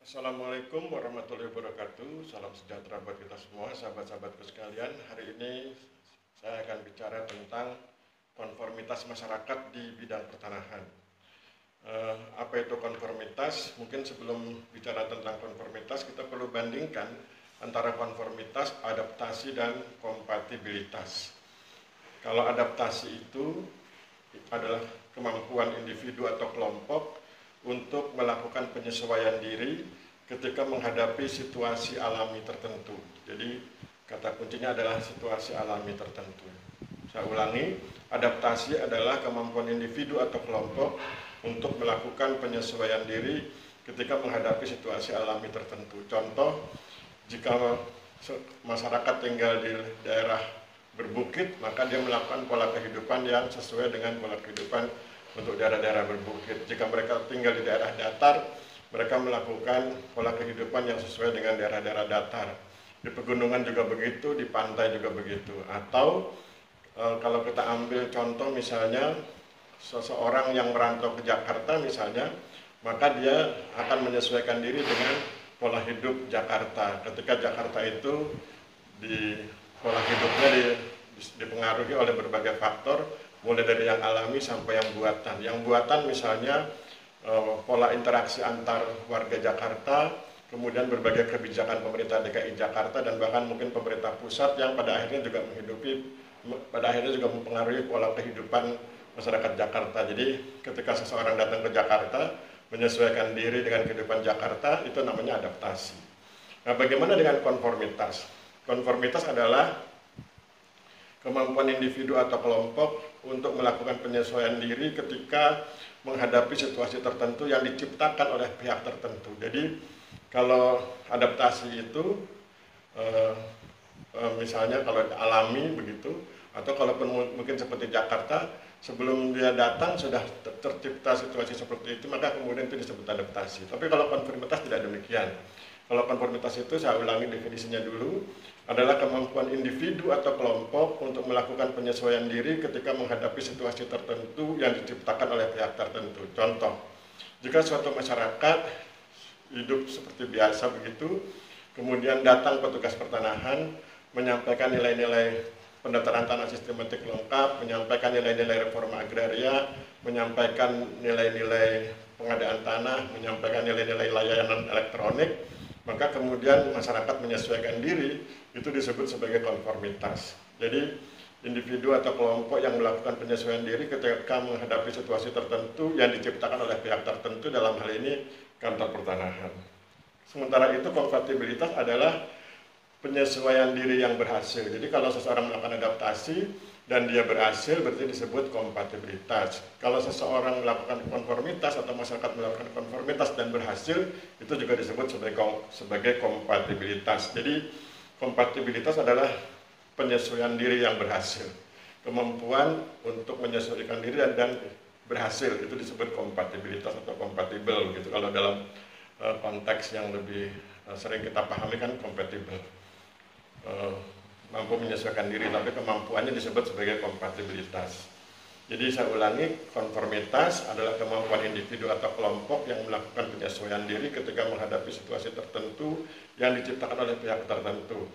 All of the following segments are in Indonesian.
Assalamualaikum warahmatullahi wabarakatuh. Salam sejahtera buat kita semua, sahabat-sahabatku sekalian. Hari ini saya akan bicara tentang konformitas masyarakat di bidang pertanahan. Apa itu konformitas? Mungkin sebelum bicara tentang konformitas, kita perlu bandingkan antara konformitas, adaptasi, dan kompatibilitas. Kalau adaptasi itu adalah kemampuan individu atau kelompok untuk melakukan penyesuaian diri ketika menghadapi situasi alami tertentu. Jadi kata kuncinya adalah situasi alami tertentu. Saya ulangi, adaptasi adalah kemampuan individu atau kelompok untuk melakukan penyesuaian diri ketika menghadapi situasi alami tertentu. Contoh, jika masyarakat tinggal di daerah berbukit, maka dia melakukan pola kehidupan yang sesuai dengan pola kehidupan untuk daerah-daerah berbukit. Jika mereka tinggal di daerah datar, mereka melakukan pola kehidupan yang sesuai dengan daerah-daerah datar. Di pegunungan juga begitu, di pantai juga begitu. Atau kalau kita ambil contoh misalnya seseorang yang merantau ke Jakarta misalnya, maka dia akan menyesuaikan diri dengan pola hidup Jakarta. Ketika Jakarta itu di pola hidupnya dipengaruhi oleh berbagai faktor, mulai dari yang alami sampai yang buatan. Yang buatan misalnya pola interaksi antar warga Jakarta, kemudian berbagai kebijakan pemerintah DKI Jakarta dan bahkan mungkin pemerintah pusat yang pada akhirnya juga mempengaruhi pola kehidupan masyarakat Jakarta. Jadi ketika seseorang datang ke Jakarta, menyesuaikan diri dengan kehidupan Jakarta, itu namanya adaptasi. Nah, bagaimana dengan konformitas? Konformitas adalah kemampuan individu atau kelompok untuk melakukan penyesuaian diri ketika menghadapi situasi tertentu yang diciptakan oleh pihak tertentu. Jadi kalau adaptasi itu misalnya kalau alami begitu, atau kalaupun mungkin seperti Jakarta, sebelum dia datang sudah tercipta situasi seperti itu, maka kemudian itu disebut adaptasi. Tapi kalau konformitas tidak demikian. Kalau konformitas itu, saya ulangi definisinya dulu, adalah kemampuan individu atau kelompok untuk melakukan penyesuaian diri ketika menghadapi situasi tertentu yang diciptakan oleh pihak tertentu. Contoh, jika suatu masyarakat hidup seperti biasa begitu, kemudian datang petugas pertanahan, menyampaikan nilai-nilai pendaftaran tanah sistematik lengkap, menyampaikan nilai-nilai reforma agraria, menyampaikan nilai-nilai pengadaan tanah, menyampaikan nilai-nilai layanan elektronik, maka kemudian masyarakat menyesuaikan diri, itu disebut sebagai konformitas. Jadi individu atau kelompok yang melakukan penyesuaian diri ketika menghadapi situasi tertentu yang diciptakan oleh pihak tertentu, dalam hal ini kantor pertanahan. Sementara itu kompatibilitas adalah penyesuaian diri yang berhasil. Jadi kalau seseorang melakukan adaptasi dan dia berhasil, berarti disebut kompatibilitas. Kalau seseorang melakukan konformitas atau masyarakat melakukan konformitas dan berhasil, itu juga disebut sebagai kompatibilitas. Jadi kompatibilitas adalah penyesuaian diri yang berhasil. Kemampuan untuk menyesuaikan diri dan berhasil, itu disebut kompatibilitas atau kompatibel gitu. Kalau dalam konteks yang lebih sering kita pahami kan kompatibel. Mampu menyesuaikan diri, tapi kemampuannya disebut sebagai kompatibilitas. Jadi saya ulangi, konformitas adalah kemampuan individu atau kelompok yang melakukan penyesuaian diri ketika menghadapi situasi tertentu yang diciptakan oleh pihak tertentu.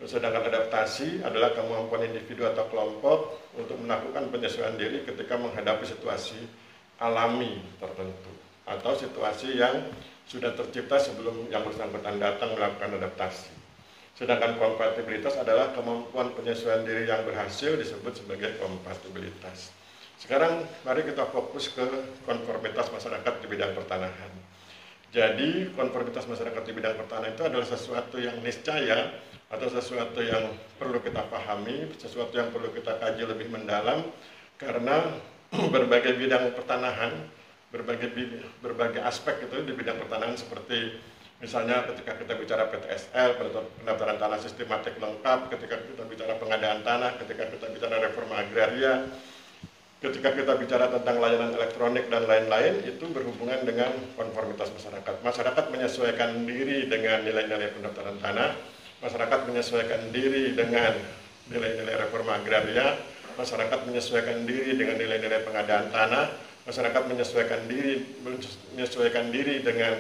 Sedangkan adaptasi adalah kemampuan individu atau kelompok untuk melakukan penyesuaian diri ketika menghadapi situasi alami tertentu atau situasi yang sudah tercipta sebelum yang bersangkutan datang melakukan adaptasi. Sedangkan kompatibilitas adalah kemampuan penyesuaian diri yang berhasil, disebut sebagai kompatibilitas. Sekarang mari kita fokus ke konformitas masyarakat di bidang pertanahan. Jadi konformitas masyarakat di bidang pertanahan itu adalah sesuatu yang niscaya atau sesuatu yang perlu kita pahami, sesuatu yang perlu kita kaji lebih mendalam, karena berbagai bidang pertanahan, berbagai aspek itu di bidang pertanahan, seperti misalnya ketika kita bicara PTSL, pendaftaran tanah sistematik lengkap, ketika kita bicara pengadaan tanah, ketika kita bicara reforma agraria, ketika kita bicara tentang layanan elektronik dan lain-lain, itu berhubungan dengan konformitas masyarakat. Masyarakat menyesuaikan diri dengan nilai-nilai pendaftaran tanah, masyarakat menyesuaikan diri dengan nilai-nilai reforma agraria, masyarakat menyesuaikan diri dengan nilai-nilai pengadaan tanah, masyarakat menyesuaikan diri dengan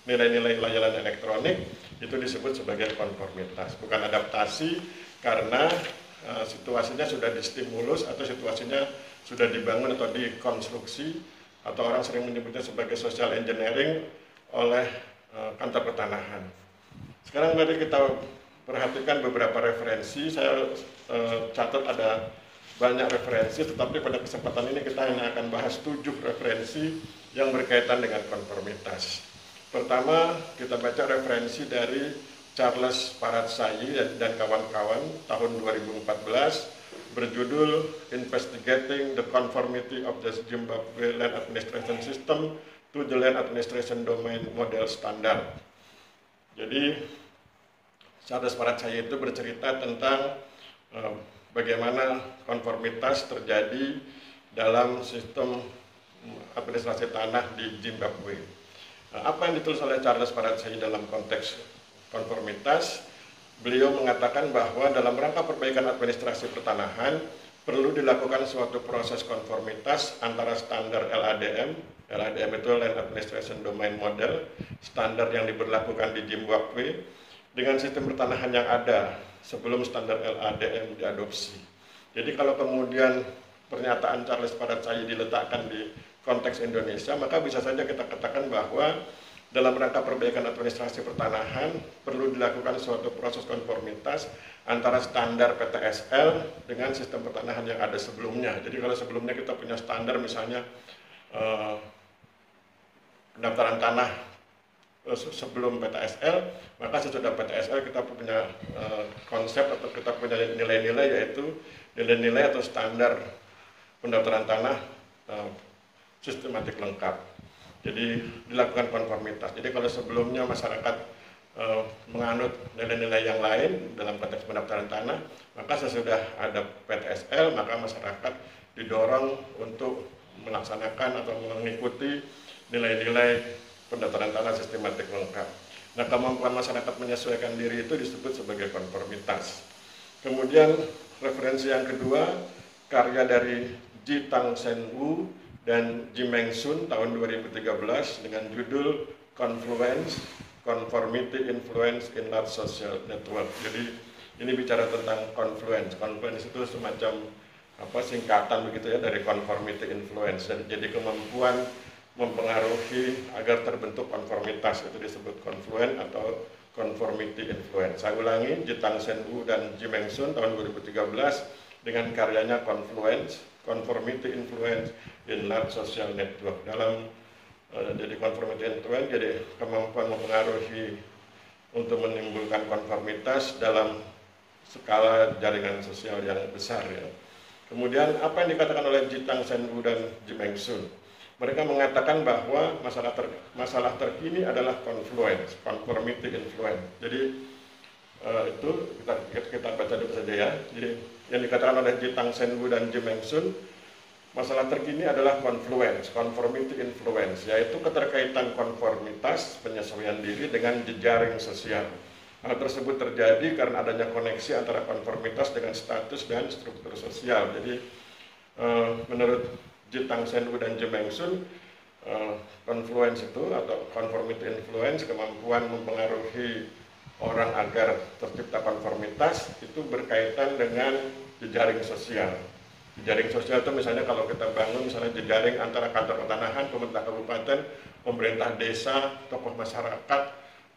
nilai-nilai layanan elektronik itu disebut sebagai konformitas, bukan adaptasi karena situasinya sudah distimulus atau situasinya sudah dibangun atau dikonstruksi atau orang sering menyebutnya sebagai social engineering oleh kantor pertanahan. Sekarang mari kita perhatikan beberapa referensi. Saya catat ada banyak referensi, tetapi pada kesempatan ini kita hanya akan bahas 7 referensi yang berkaitan dengan konformitas. Pertama, kita baca referensi dari Charles Paratsai dan kawan-kawan tahun 2014 berjudul Investigating the Conformity of the Zimbabwe Land Administration System to the Land Administration Domain Model Standard. Jadi Charles Paratsai itu bercerita tentang bagaimana konformitas terjadi dalam sistem administrasi tanah di Zimbabwe. Apa yang ditulis oleh Charles Paratsai dalam konteks konformitas? Beliau mengatakan bahwa dalam rangka perbaikan administrasi pertanahan perlu dilakukan suatu proses konformitas antara standar LADM itu Land Administration Domain Model, standar yang diberlakukan di Zimbabwe, dengan sistem pertanahan yang ada sebelum standar LADM diadopsi. Jadi kalau kemudian pernyataan Charles Paratsai diletakkan di konteks Indonesia, maka bisa saja kita katakan bahwa dalam rangka perbaikan administrasi pertanahan perlu dilakukan suatu proses konformitas antara standar PTSL dengan sistem pertanahan yang ada sebelumnya. Jadi kalau sebelumnya kita punya standar misalnya pendaftaran tanah sebelum PTSL, maka sesudah PTSL kita punya konsep atau kita punya nilai-nilai, yaitu nilai-nilai atau standar pendaftaran tanah sistematik lengkap. Jadi dilakukan konformitas. Jadi kalau sebelumnya masyarakat menganut nilai-nilai yang lain dalam konteks pendaftaran tanah, maka sesudah ada PTSL maka masyarakat didorong untuk melaksanakan atau mengikuti nilai-nilai pendaftaran tanah sistematik lengkap. Nah, kemampuan masyarakat menyesuaikan diri itu disebut sebagai konformitas. Kemudian referensi yang kedua, karya dari Ji Tang Sen Wu dan Ji Meng Sun tahun 2013 dengan judul Confluence, Conformity Influence in Large Social Network. Jadi ini bicara tentang confluence. Confluence itu semacam singkatan begitu ya dari conformity influence. Jadi kemampuan mempengaruhi agar terbentuk konformitas, itu disebut confluence atau conformity influence. Saya ulangi, Ji Tang Sen Wu dan Ji Meng Sun tahun 2013 dengan karyanya Confluence, Conformity Influence in Large Social Network. Dalam jadi conformity influence, jadi kemampuan mempengaruhi untuk menimbulkan konformitas dalam skala jaringan sosial yang besar ya. Kemudian apa yang dikatakan oleh Ji Tang Sen Wu dan Ji Meng Sun? Mereka mengatakan bahwa masalah terkini adalah confluence, conformity influence. Jadi itu kita baca dulu saja ya. Jadi yang dikatakan oleh Ji Tang Sen Wu dan Ji Meng Sun, masalah terkini adalah confluence, conformity influence, yaitu keterkaitan konformitas, penyesuaian diri dengan jejaring sosial. Hal tersebut terjadi karena adanya koneksi antara konformitas dengan status dan struktur sosial. Jadi menurut Ji Tang Sen Wu dan Ji Meng Sun, confluence itu atau conformity influence, kemampuan mempengaruhi orang agar tercipta konformitas, itu berkaitan dengan jejaring sosial. Jejaring sosial itu misalnya kalau kita bangun misalnya jejaring antara kantor pertanahan, pemerintah kabupaten, pemerintah desa, tokoh masyarakat,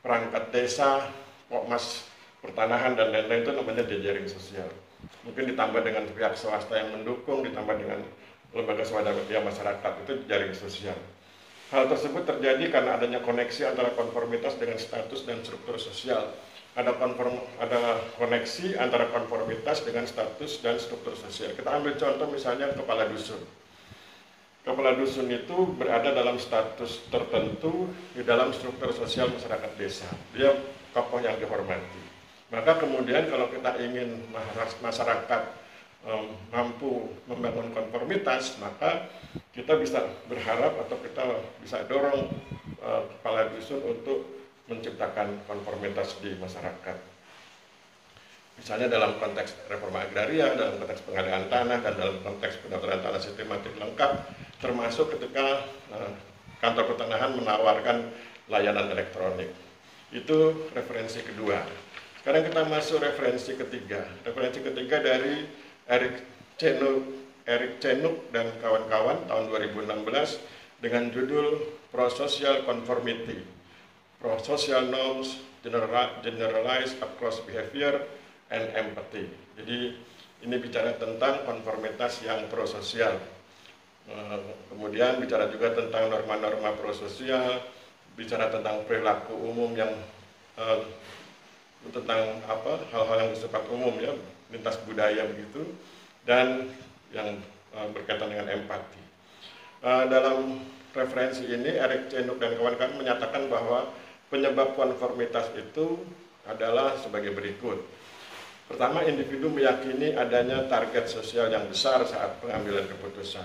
perangkat desa, pokmas pertanahan dan lain-lain, itu namanya jejaring sosial. Mungkin ditambah dengan pihak swasta yang mendukung, ditambah dengan lembaga swadaya masyarakat, itu jejaring sosial. Hal tersebut terjadi karena adanya koneksi antara konformitas dengan status dan struktur sosial. Ada koneksi antara konformitas dengan status dan struktur sosial. Kita ambil contoh misalnya kepala dusun. Kepala dusun itu berada dalam status tertentu di dalam struktur sosial masyarakat desa. Dia tokoh yang dihormati. Maka kemudian kalau kita ingin masyarakat mampu membangun konformitas, maka kita bisa berharap atau kita bisa dorong kepala dusun untuk menciptakan konformitas di masyarakat. Misalnya dalam konteks reforma agraria, dalam konteks pengadaan tanah, dan dalam konteks pendaftaran tanah sistematik lengkap, termasuk ketika kantor pertanahan menawarkan layanan elektronik. Itu referensi kedua. Sekarang kita masuk referensi ketiga. Referensi ketiga dari Eric Chenook dan kawan-kawan tahun 2016 dengan judul Pro-Social Conformity, Pro-Social Norms Generalized Across Behavior and Empathy. Jadi ini bicara tentang konformitas yang prososial. Kemudian bicara juga tentang norma-norma prososial, bicara tentang perilaku umum yang tentang hal-hal yang bersifat umum ya, lintas budaya begitu, dan yang berkaitan dengan empati. Dalam referensi ini Eric Chenook dan kawan-kawan menyatakan bahwa penyebab konformitas itu adalah sebagai berikut. Pertama, individu meyakini adanya target sosial yang besar saat pengambilan keputusan.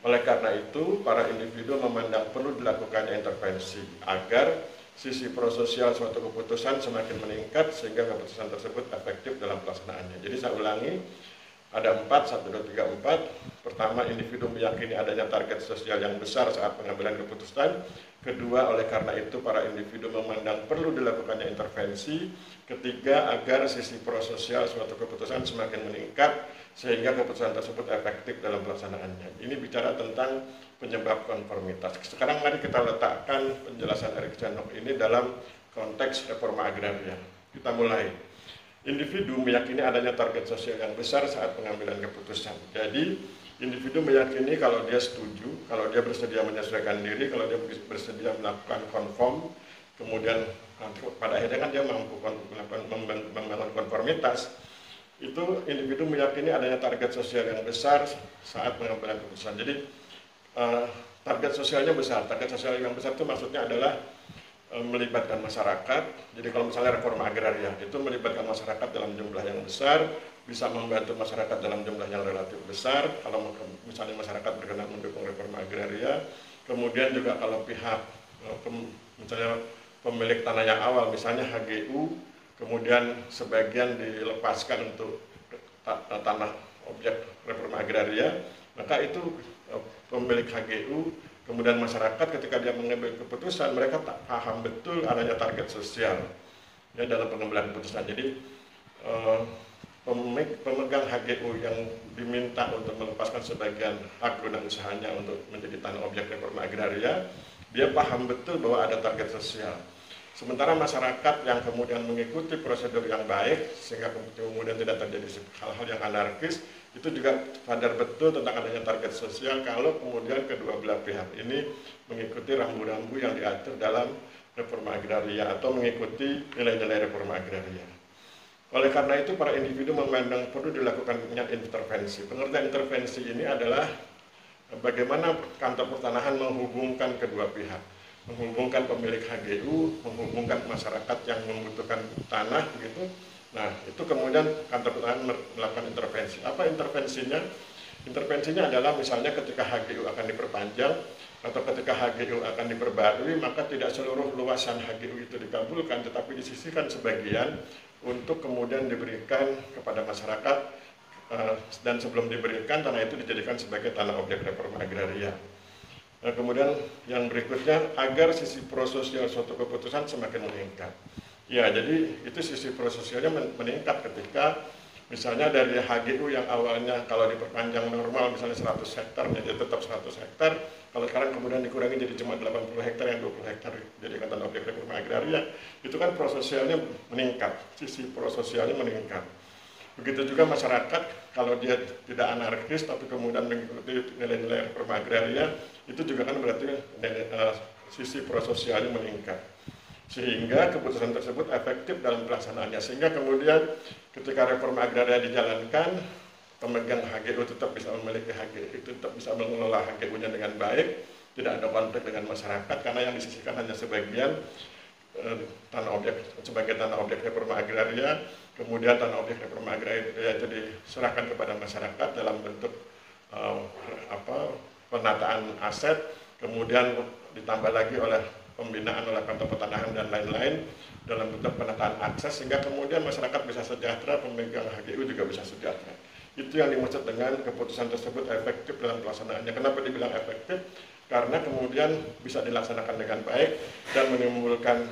Oleh karena itu, para individu memandang perlu dilakukannya intervensi agar sisi prososial suatu keputusan semakin meningkat sehingga keputusan tersebut efektif dalam pelaksanaannya. Jadi saya ulangi, ada 4, 1, 2, 3, 4. Pertama, individu meyakini adanya target sosial yang besar saat pengambilan keputusan. Kedua, oleh karena itu para individu memandang perlu dilakukannya intervensi. Ketiga, agar sisi prososial suatu keputusan semakin meningkat sehingga keputusan tersebut efektif dalam pelaksanaannya. Ini bicara tentang penyebab konformitas. Sekarang mari kita letakkan penjelasan Eric Chenook ini dalam konteks reforma agraria. Kita mulai. Individu meyakini adanya target sosial yang besar saat pengambilan keputusan. Jadi, individu meyakini kalau dia setuju, kalau dia bersedia menyesuaikan diri, kalau dia bersedia melakukan konform, kemudian pada akhirnya kan dia mampu membangun konformitas. Itu individu meyakini adanya target sosial yang besar saat pengambilan keputusan. Jadi, target sosialnya besar. Target sosial yang besar itu maksudnya adalah melibatkan masyarakat. Jadi kalau misalnya reforma agraria itu melibatkan masyarakat dalam jumlah yang besar, bisa membantu masyarakat dalam jumlah yang relatif besar. Kalau misalnya masyarakat berkenan mendukung reforma agraria, kemudian juga kalau pihak misalnya pemilik tanah yang awal, misalnya HGU, kemudian sebagian dilepaskan untuk tanah objek reforma agraria, maka itu pemilik HGU kemudian masyarakat ketika dia mengambil keputusan, mereka tak paham betul adanya target sosial ya dalam pengambilan keputusan. Jadi pemegang HGU yang diminta untuk melepaskan sebagian hak guna usahanya untuk menjadi tanah objek reforma agraria, dia paham betul bahwa ada target sosial. Sementara masyarakat yang kemudian mengikuti prosedur yang baik sehingga kemudian tidak terjadi hal-hal yang anarkis, itu juga sadar betul tentang adanya target sosial kalau kemudian kedua belah pihak ini mengikuti rambu-rambu yang diatur dalam reforma agraria atau mengikuti nilai-nilai reforma agraria. Oleh karena itu para individu memandang perlu dilakukannya intervensi. Pengertian intervensi ini adalah bagaimana kantor pertanahan menghubungkan kedua pihak, menghubungkan pemilik HGU, menghubungkan masyarakat yang membutuhkan tanah gitu. Nah, itu kemudian kantor pertanahan melakukan intervensi. Apa intervensinya? Intervensinya adalah misalnya ketika HGU akan diperpanjang atau ketika HGU akan diperbarui, maka tidak seluruh luasan HGU itu dikabulkan, tetapi disisihkan sebagian untuk kemudian diberikan kepada masyarakat, dan sebelum diberikan tanah itu dijadikan sebagai tanah objek reforma agraria. Nah, kemudian yang berikutnya, agar sisi prososial suatu keputusan semakin meningkat. Ya, jadi itu sisi prososialnya meningkat ketika misalnya dari HGU yang awalnya kalau diperpanjang normal misalnya 100 hektar, jadi tetap 100 hektar, kalau sekarang kemudian dikurangi jadi cuma 80 hektar, yang 20 hektar jadi tanah objek reforma agraria, itu kan prososialnya meningkat, sisi prososialnya meningkat. Begitu juga masyarakat, kalau dia tidak anarkis tapi kemudian mengikuti nilai-nilai reforma agraria, itu juga kan berarti sisi prososialnya meningkat. Sehingga keputusan tersebut efektif dalam pelaksanaannya. Sehingga kemudian ketika reforma agraria dijalankan, pemegang HGU tetap bisa memiliki HGU, tetap bisa mengelola HGU-nya dengan baik, tidak ada konflik dengan masyarakat, karena yang disisihkan hanya sebagian tanah objek sebagai tanah objek reforma agraria, kemudian tanah objek reforma agraria itu diserahkan kepada masyarakat dalam bentuk penataan aset, kemudian ditambah lagi oleh pembinaan oleh kantor pertanahan dan lain-lain dalam bentuk penataan akses, sehingga kemudian masyarakat bisa sejahtera, pemegang HGU juga bisa sejahtera. Itu yang dimaksud dengan keputusan tersebut efektif dalam pelaksanaannya. Kenapa dibilang efektif? karena kemudian bisa dilaksanakan dengan baik dan menimbulkan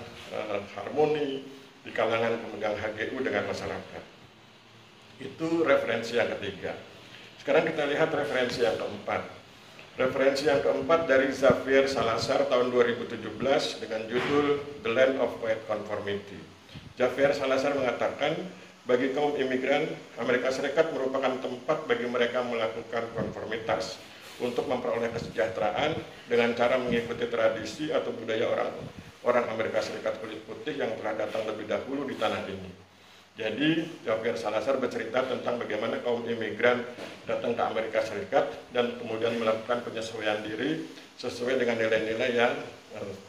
harmoni di kalangan pemegang HGU dengan masyarakat. Itu referensi yang ketiga. Sekarang kita lihat referensi yang keempat. Referensi yang keempat dari Xavier Salazar tahun 2017 dengan judul The Land of Quiet Conformity. Xavier Salazar mengatakan, bagi kaum imigran, Amerika Serikat merupakan tempat bagi mereka melakukan konformitas untuk memperoleh kesejahteraan dengan cara mengikuti tradisi atau budaya orang Amerika Serikat kulit putih yang telah datang lebih dahulu di tanah ini. Jadi, Xavier Salazar bercerita tentang bagaimana kaum imigran datang ke Amerika Serikat dan kemudian melakukan penyesuaian diri sesuai dengan nilai-nilai yang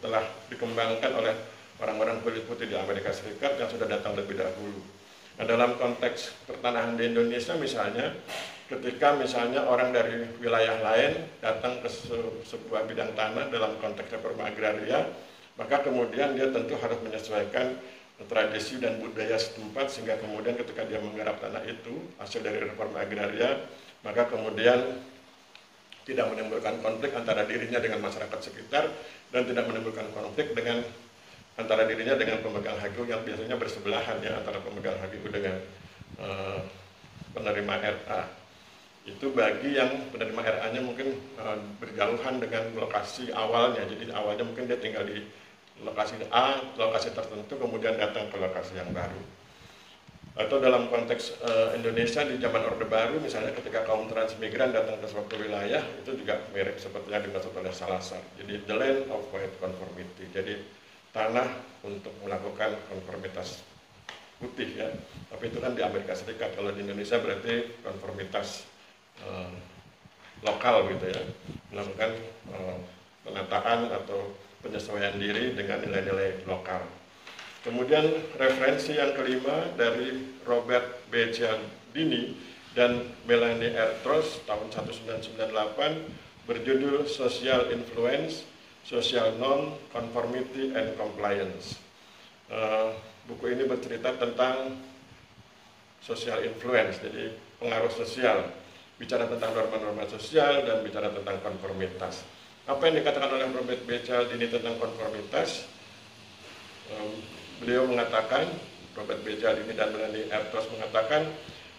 telah dikembangkan oleh orang-orang kulit putih di Amerika Serikat yang sudah datang lebih dahulu. Nah, dalam konteks pertanahan di Indonesia misalnya, ketika misalnya orang dari wilayah lain datang ke sebuah bidang tanah dalam konteks reforma agraria, maka kemudian dia tentu harus menyesuaikan tradisi dan budaya setempat, sehingga kemudian ketika dia menggarap tanah itu hasil dari reforma agraria, maka kemudian tidak menimbulkan konflik antara dirinya dengan masyarakat sekitar dan tidak menimbulkan konflik dengan antara dirinya dengan pemegang HGU yang biasanya bersebelahan ya, antara pemegang HGU dengan penerima RA. Itu bagi yang penerima RA-nya mungkin berjauhan dengan lokasi awalnya, jadi awalnya mungkin dia tinggal di lokasi A, lokasi tertentu, kemudian datang ke lokasi yang baru. Atau dalam konteks Indonesia di zaman Orde Baru, misalnya ketika kaum transmigran datang ke suatu wilayah, itu juga mirip seperti yang dimaksud oleh Salazar. Jadi the land of quiet conformity, jadi tanah untuk melakukan konformitas putih ya. Tapi itu kan di Amerika Serikat, kalau di Indonesia berarti konformitas lokal gitu ya, melakukan penataan atau penyesuaian diri dengan nilai-nilai lokal. Kemudian referensi yang kelima dari Robert B. Cialdini dan Melanie R. Trost tahun 1998 berjudul Social Influence, Social Norm, Conformity and Compliance. Buku ini bercerita tentang social influence, jadi pengaruh sosial, bicara tentang norma-norma sosial dan bicara tentang konformitas. Apa yang dikatakan oleh Robert B. Cialdini tentang konformitas? Beliau mengatakan, Robert B. Cialdini dan Melanie R. Trost mengatakan,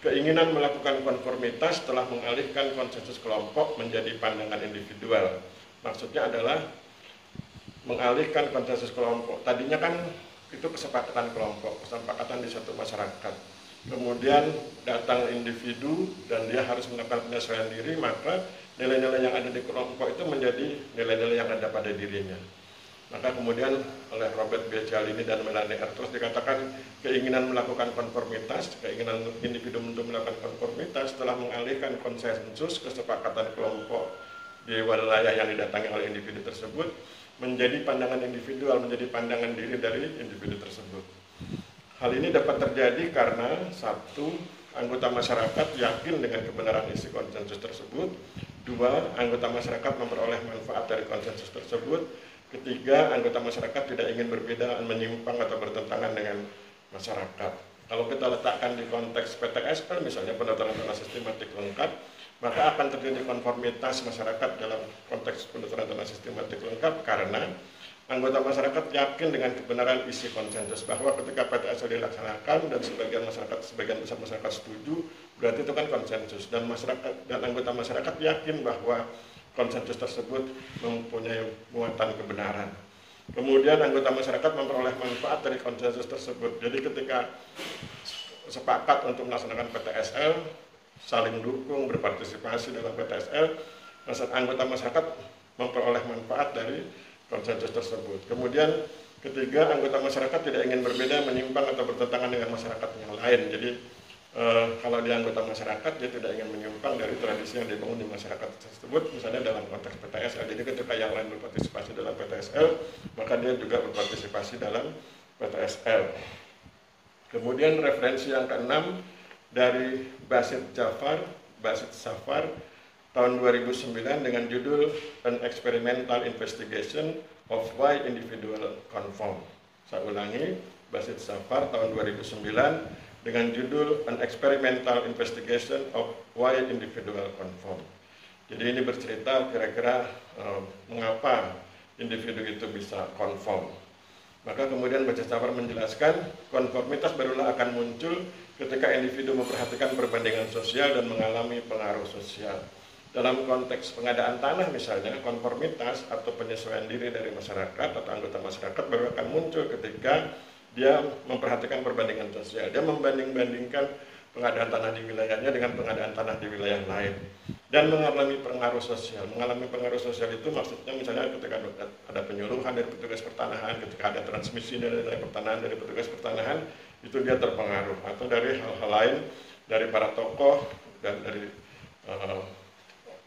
keinginan melakukan konformitas telah mengalihkan konsensus kelompok menjadi pandangan individual. Maksudnya adalah mengalihkan konsensus kelompok. Tadinya kan itu kesepakatan kelompok, kesepakatan di satu masyarakat. Kemudian datang individu dan dia harus melakukan penyesuaian diri, maka nilai-nilai yang ada di kelompok itu menjadi nilai-nilai yang ada pada dirinya. Maka kemudian oleh Robert B. Cialdini dan Melanie R. Trost dikatakan keinginan melakukan konformitas, keinginan individu untuk melakukan konformitas telah mengalihkan konsensus kesepakatan kelompok di wilayah yang didatangi oleh individu tersebut menjadi pandangan individual, menjadi pandangan diri dari individu tersebut. Hal ini dapat terjadi karena satu, anggota masyarakat yakin dengan kebenaran isi konsensus tersebut. Dua, anggota masyarakat memperoleh manfaat dari konsensus tersebut. Ketiga, anggota masyarakat tidak ingin berbeda, menyimpang atau bertentangan dengan masyarakat. Kalau kita letakkan di konteks PTSL, misalnya pendaftaran tanah sistematik lengkap, maka akan terjadi konformitas masyarakat dalam konteks pendaftaran tanah sistematik lengkap karena anggota masyarakat yakin dengan kebenaran isi konsensus bahwa ketika PTSL dilaksanakan dan sebagian besar masyarakat setuju, berarti itu kan konsensus, dan masyarakat dan anggota masyarakat yakin bahwa konsensus tersebut mempunyai muatan kebenaran. Kemudian anggota masyarakat memperoleh manfaat dari konsensus tersebut. Jadi ketika sepakat untuk melaksanakan PTSL, saling dukung, berpartisipasi dalam PTSL, anggota masyarakat memperoleh manfaat dari konsensus tersebut. Kemudian ketiga, anggota masyarakat tidak ingin berbeda, menyimpang atau bertentangan dengan masyarakat yang lain. Jadi kalau di anggota masyarakat dia tidak ingin menyimpang dari tradisi yang dibangun di masyarakat tersebut, misalnya dalam konteks PTSL. Jadi ketika yang lain berpartisipasi dalam PTSL, maka dia juga berpartisipasi dalam PTSL. Kemudian referensi yang keenam dari Basit Safar tahun 2009 dengan judul An Experimental Investigation of Why Individual Conform. Saya ulangi, Basit Safar tahun 2009 dengan judul An Experimental Investigation of Why Individual Conform. Jadi ini bercerita kira-kira mengapa individu itu bisa konform. Maka kemudian Bacasafar menjelaskan konformitas barulah akan muncul ketika individu memperhatikan perbandingan sosial dan mengalami pengaruh sosial. Dalam konteks pengadaan tanah misalnya, konformitas atau penyesuaian diri dari masyarakat atau anggota masyarakat baru akan muncul ketika dia memperhatikan perbandingan sosial. Dia membanding-bandingkan pengadaan tanah di wilayahnya dengan pengadaan tanah di wilayah lain dan mengalami pengaruh sosial. Mengalami pengaruh sosial itu maksudnya misalnya ketika ada penyuluhan dari petugas pertanahan, ketika ada transmisi dari pertanahan dari petugas pertanahan, itu dia terpengaruh, atau dari hal-hal lain dari para tokoh dan dari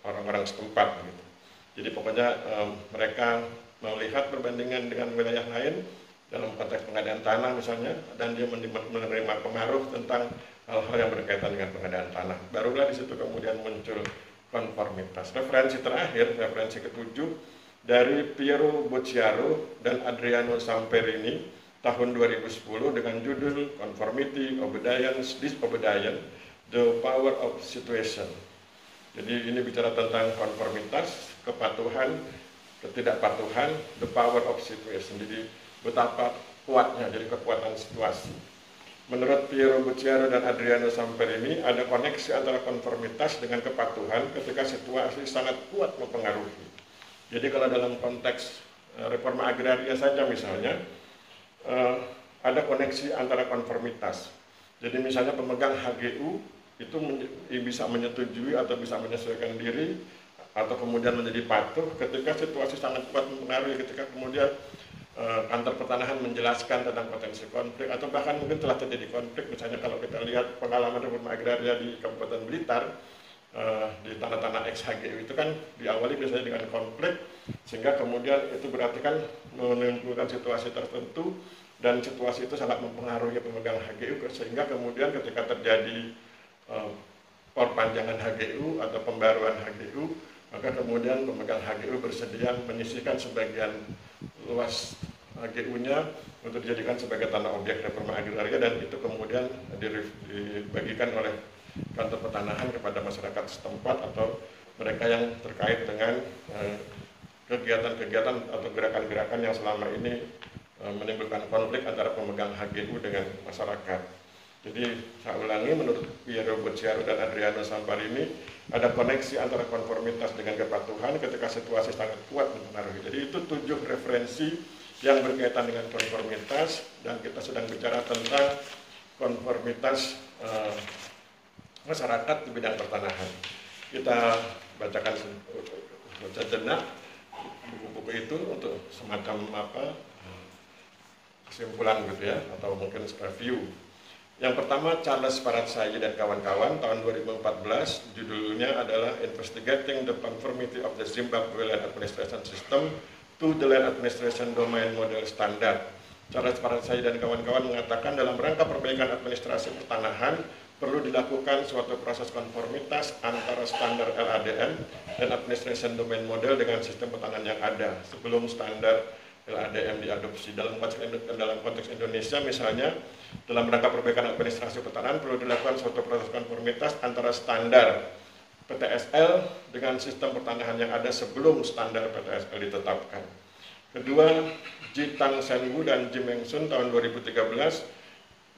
orang-orang setempat gitu. Jadi pokoknya mereka melihat perbandingan dengan wilayah lain dalam konteks pengadaan tanah misalnya, dan dia menerima pengaruh tentang hal-hal yang berkaitan dengan pengadaan tanah. Barulah di situ kemudian muncul konformitas. Referensi terakhir, referensi ketujuh dari Piero Bocciaro dan Adriano Samperini tahun 2010 dengan judul Conformity, Obedience, Disobedience, The Power of Situation. Jadi ini bicara tentang konformitas, kepatuhan, ketidakpatuhan, the power of situation. Jadi betapa kuatnya, jadi kekuatan situasi. Menurut Piero Bocciaro dan Adriano Samperini, ada koneksi antara konformitas dengan kepatuhan ketika situasi sangat kuat mempengaruhi. Jadi kalau dalam konteks reforma agraria saja misalnya, ada koneksi antara konformitas. Jadi misalnya pemegang HGU itu bisa menyetujui atau bisa menyesuaikan diri atau kemudian menjadi patuh ketika situasi sangat kuat mempengaruhi, ketika kemudian kantor pertanahan menjelaskan tentang potensi konflik atau bahkan mungkin telah terjadi konflik. Misalnya kalau kita lihat pengalaman reforma agraria di Kabupaten Blitar, di tanah-tanah ex-HGU itu kan diawali biasanya dengan konflik, sehingga kemudian itu berarti kan menimbulkan situasi tertentu dan situasi itu sangat mempengaruhi pemegang HGU, sehingga kemudian ketika terjadi perpanjangan HGU atau pembaruan HGU, maka kemudian pemegang HGU bersedia menyisihkan sebagian luas HGU-nya untuk dijadikan sebagai tanah objek reforma agraria, dan itu kemudian dibagikan oleh kantor pertanahan kepada masyarakat setempat atau mereka yang terkait dengan kegiatan-kegiatan atau gerakan-gerakan yang selama ini menimbulkan konflik antara pemegang HGU dengan masyarakat. Jadi saya ulangi, menurut Piero Bocciaro dan Adriano Samperini, ada koneksi antara konformitas dengan kepatuhan ketika situasi sangat kuat mempengaruhi. Jadi itu 7 referensi yang berkaitan dengan konformitas, dan kita sedang bicara tentang konformitas masyarakat di bidang pertanahan. Kita bacakan sejenak buku-buku itu untuk semacam kesimpulan gitu ya, atau mungkin review. Yang pertama, Charles Paratsai dan kawan-kawan tahun 2014, judulnya adalah Investigating the Conformity of the Zimbabwe Land Administration System to the Land Administration Domain Model Standard. Charles Paratsai dan kawan-kawan mengatakan dalam rangka perbaikan administrasi pertanahan perlu dilakukan suatu proses konformitas antara standar LADM dan Administration Domain Model dengan sistem pertanahan yang ada sebelum standar LADM diadopsi. Dalam konteks Indonesia misalnya, dalam rangka perbaikan administrasi pertanahan perlu dilakukan suatu proses konformitas antara standar PTSL dengan sistem pertanahan yang ada sebelum standar PTSL ditetapkan. Kedua, Ji Tang Sen Wu dan Ji Meng Sun tahun 2013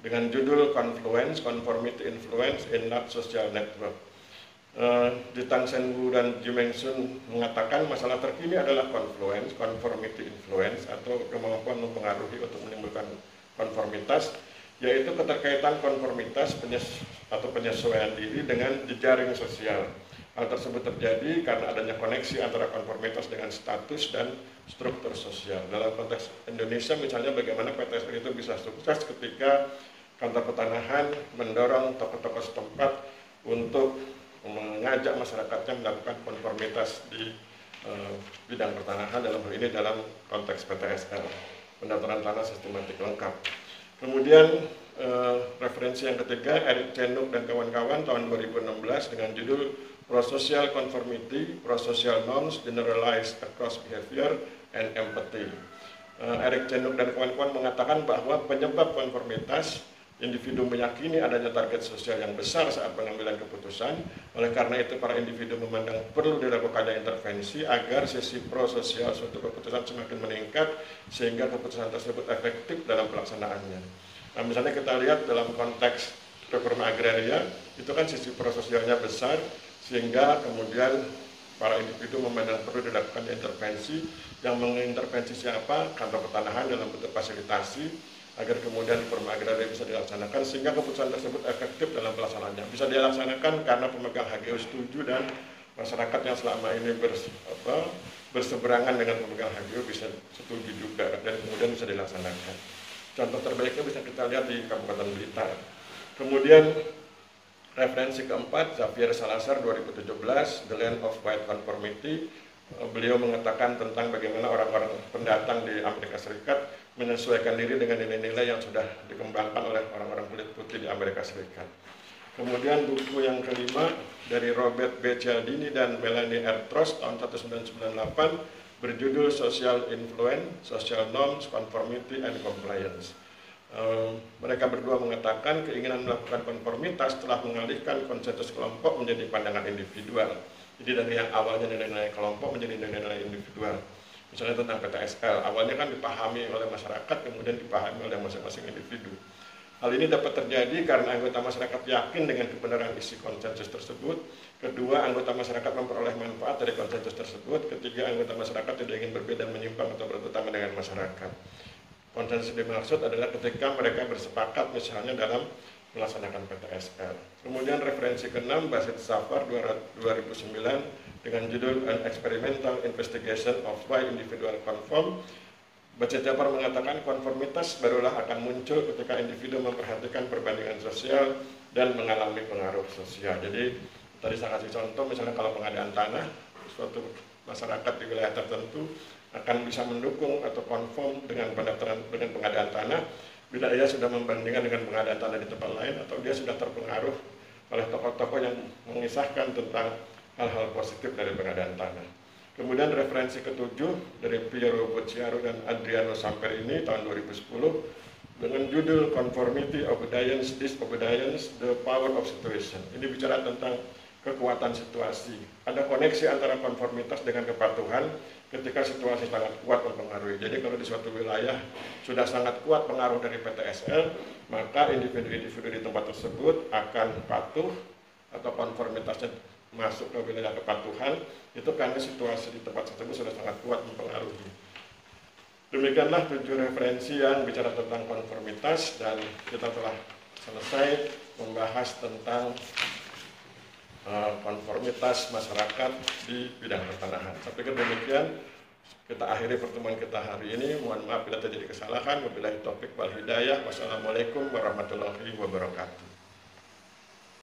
dengan judul Confluence, Conformity Influence in Not Social Network. Ji Tang Sen Wu dan Ji Meng Sun mengatakan masalah terkini adalah confluence, conformity influence, atau kemampuan mempengaruhi untuk menimbulkan konformitas, yaitu keterkaitan konformitas atau penyesuaian diri dengan jejaring sosial. Hal tersebut terjadi karena adanya koneksi antara konformitas dengan status dan struktur sosial. Dalam konteks Indonesia misalnya, bagaimana PTSL itu bisa sukses ketika kantor pertanahan mendorong tokoh-tokoh setempat untuk mengajak masyarakatnya melakukan konformitas di bidang pertanahan, dalam hal ini dalam konteks PTSL, pendaftaran tanah sistematik lengkap. Kemudian referensi yang ketiga, Eric Cenuk dan kawan-kawan tahun 2016 dengan judul Pro-Social Conformity, Pro-Social Norms Generalized Across Behavior and Empathy. Eric Cenuk dan kawan-kawan mengatakan bahwa penyebab konformitas individu meyakini adanya target sosial yang besar saat pengambilan keputusan. Oleh karena itu, para individu memandang perlu dilakukannya intervensi agar sisi prososial suatu keputusan semakin meningkat sehingga keputusan tersebut efektif dalam pelaksanaannya. Nah, misalnya kita lihat dalam konteks reforma agraria, itu kan sisi prososialnya besar sehingga kemudian para individu memandang perlu dilakukan intervensi. Yang mengintervensi siapa? Kantor Pertanahan dalam bentuk fasilitasi agar kemudian reforma agraria bisa dilaksanakan sehingga keputusan tersebut efektif dalam pelaksanaannya. Bisa dilaksanakan karena pemegang HGU setuju dan masyarakat yang selama ini berseberangan dengan pemegang HGU bisa setuju juga dan kemudian bisa dilaksanakan. Contoh terbaiknya bisa kita lihat di Kabupaten Blitar. Kemudian referensi keempat, Xavier Salazar 2017, The Land of White Conformity. Beliau mengatakan tentang bagaimana orang-orang pendatang di Amerika Serikat menyesuaikan diri dengan nilai-nilai yang sudah dikembangkan oleh orang-orang kulit putih di Amerika Serikat. Kemudian buku yang kelima dari Robert B. Cialdini dan Melanie R. Trost tahun 1998 berjudul Social Influence, Social Norms, Conformity, and Compliance. Mereka berdua mengatakan keinginan melakukan konformitas telah mengalihkan konsensus kelompok menjadi pandangan individual. Jadi dari yang awalnya nilai-nilai kelompok menjadi nilai-nilai individual. Misalnya tentang PTSL, awalnya kan dipahami oleh masyarakat, kemudian dipahami oleh masing-masing individu. Hal ini dapat terjadi karena anggota masyarakat yakin dengan kebenaran isi konsensus tersebut. Kedua, anggota masyarakat memperoleh manfaat dari konsensus tersebut. Ketiga, anggota masyarakat tidak ingin berbeda, menyimpang, atau bertentangan dengan masyarakat. Konsensus dimaksud adalah ketika mereka bersepakat misalnya dalam melaksanakan PTSL. Kemudian referensi ke-6, Basit Safar 2009 dengan judul An Experimental Investigation of Why Individual Conform. Basit Safar mengatakan konformitas barulah akan muncul ketika individu memperhatikan perbandingan sosial dan mengalami pengaruh sosial. Jadi tadi saya kasih contoh, misalnya kalau pengadaan tanah, suatu masyarakat di wilayah tertentu akan bisa mendukung atau konform dengan pendaftaran dengan pengadaan tanah bila ia sudah membandingkan dengan pengadaan tanah di tempat lain atau dia sudah terpengaruh oleh tokoh-tokoh yang mengisahkan tentang hal-hal positif dari pengadaan tanah. Kemudian referensi ke-7 dari Piero Bocciaro dan Adriano Samperini tahun 2010 dengan judul Conformity, Obedience, Disobedience, The Power of Situation. Ini bicara tentang kekuatan situasi. Ada koneksi antara konformitas dengan kepatuhan ketika situasi sangat kuat mempengaruhi. Jadi kalau di suatu wilayah sudah sangat kuat pengaruh dari PTSL, maka individu-individu di tempat tersebut akan patuh atau konformitasnya masuk ke wilayah kepatuhan, itu karena situasi di tempat tersebut sudah sangat kuat mempengaruhi. Demikianlah 7 referensi yang bicara tentang konformitas dan kita telah selesai membahas tentang konformitas masyarakat di bidang pertanahan. Sampai demikian kita akhiri pertemuan kita hari ini. Mohon maaf bila terjadi kesalahan. Wabillahi taufik wal hidayah. Wassalamualaikum warahmatullahi wabarakatuh.